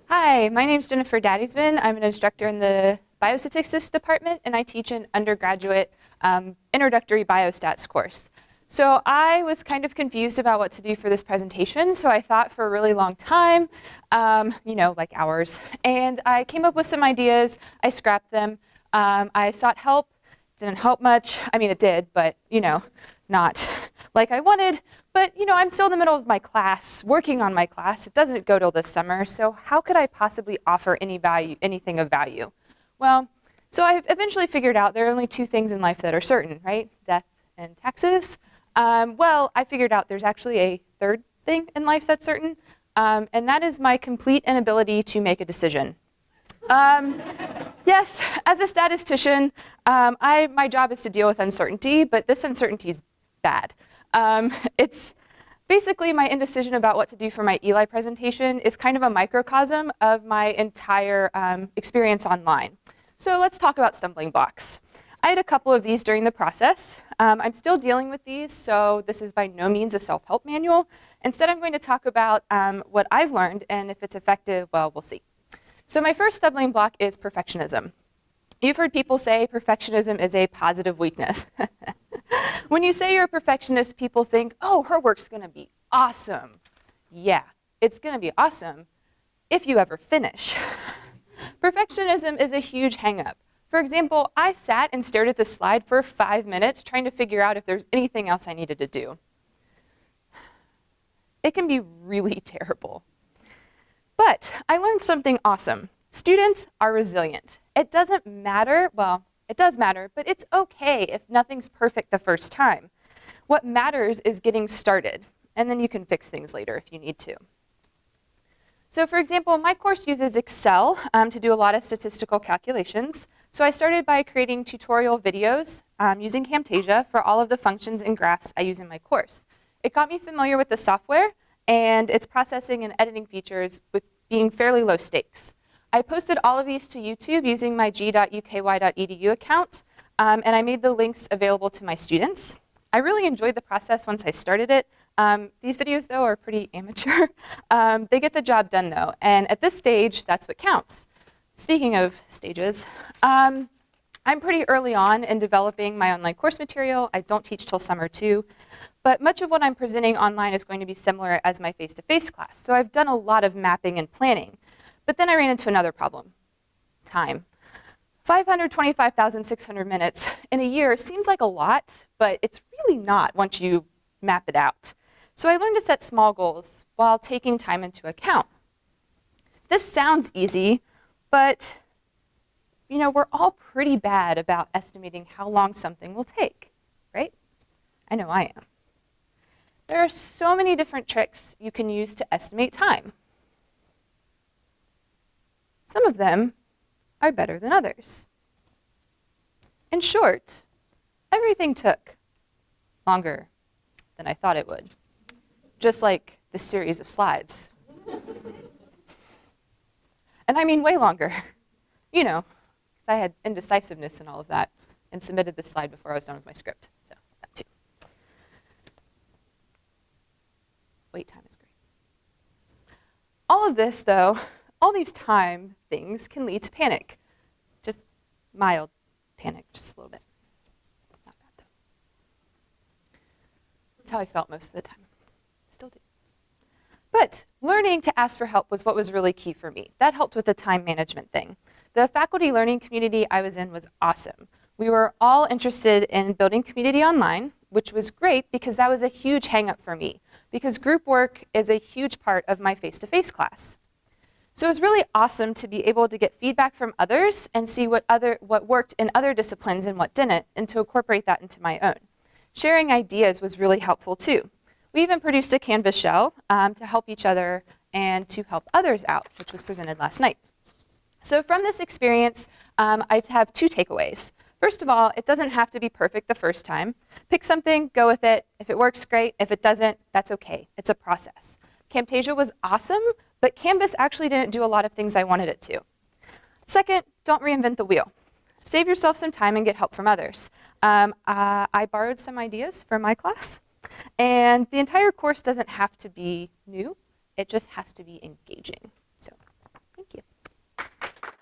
Hi, my name is Jennifer Daddysman. I'm an instructor in the biostatistics department, and I teach an undergraduate introductory biostats course. So I was kind of confused about what to do for this presentation, so I thought for a really long time, like hours, and I came up with some ideas. I scrapped them. I sought help. Didn't help much. I mean, it did, but not like I wanted. But I'm still in the middle of my class, working on my class. It doesn't go till this summer, so how could I possibly offer anything of value? Well, so I eventually figured out there are only two things in life that are certain, right? Death and taxes. Well, I figured out there's actually a third thing in life that's certain, and that is my complete inability to make a decision. Yes, as a statistician, my job is to deal with uncertainty, but this uncertainty is bad. It's basically my indecision about what to do for my Eli presentation is kind of a microcosm of my entire experience online. So let's talk about stumbling blocks. I had a couple of these during the process. I'm still dealing with these, so this is by no means a self-help manual. Instead, I'm going to talk about what I've learned, and if it's effective, well, we'll see. So my first stumbling block is perfectionism. You've heard people say perfectionism is a positive weakness. When you say you're a perfectionist, people think, oh, her work's going to be awesome. Yeah, it's going to be awesome if you ever finish. Perfectionism is a huge hang-up. For example, I sat and stared at this slide for 5 minutes trying to figure out if there's anything else I needed to do. It can be really terrible. But I learned something awesome. Students are resilient. It doesn't matter, well, it does matter, but it's okay if nothing's perfect the first time. What matters is getting started, and then you can fix things later if you need to. So for example, my course uses Excel to do a lot of statistical calculations. So I started by creating tutorial videos using Camtasia for all of the functions and graphs I use in my course. It got me familiar with the software and its processing and editing features with being fairly low stakes. I posted all of these to YouTube using my g.uky.edu account, and I made the links available to my students. I really enjoyed the process once I started it. These videos, though, are pretty amateur. They get the job done, though, and at this stage, that's what counts. Speaking of stages, I'm pretty early on in developing my online course material. I don't teach till summer, too. But much of what I'm presenting online is going to be similar as my face-to-face class. So I've done a lot of mapping and planning. But then I ran into another problem, time. 525,600 minutes in a year seems like a lot, but it's really not once you map it out. So I learned to set small goals while taking time into account. This sounds easy, but we're all pretty bad about estimating how long something will take, right? I know I am. There are so many different tricks you can use to estimate time. Some of them are better than others. In short, everything took longer than I thought it would, just like the series of slides. And I mean way longer, because I had indecisiveness and all of that and submitted this slide before I was done with my script, so that too. Wait time is great. All of this, though, all these time things can lead to panic. Just mild panic, just a little bit. Not bad, though. That's how I felt most of the time. Still do. But learning to ask for help was what was really key for me. That helped with the time management thing. The faculty learning community I was in was awesome. We were all interested in building community online, which was great because that was a huge hang-up for me, because group work is a huge part of my face-to-face class. So it was really awesome to be able to get feedback from others and see what worked in other disciplines and what didn't, and to incorporate that into my own. Sharing ideas was really helpful too. We even produced a Canvas shell to help each other and to help others out, which was presented last night. So from this experience, I have two takeaways. First of all, it doesn't have to be perfect the first time. Pick something, go with it. If it works, great. If it doesn't, that's okay. It's a process. Camtasia was awesome, but Canvas actually didn't do a lot of things I wanted it to. Second, don't reinvent the wheel. Save yourself some time and get help from others. I borrowed some ideas from my class, and the entire course doesn't have to be new. It just has to be engaging.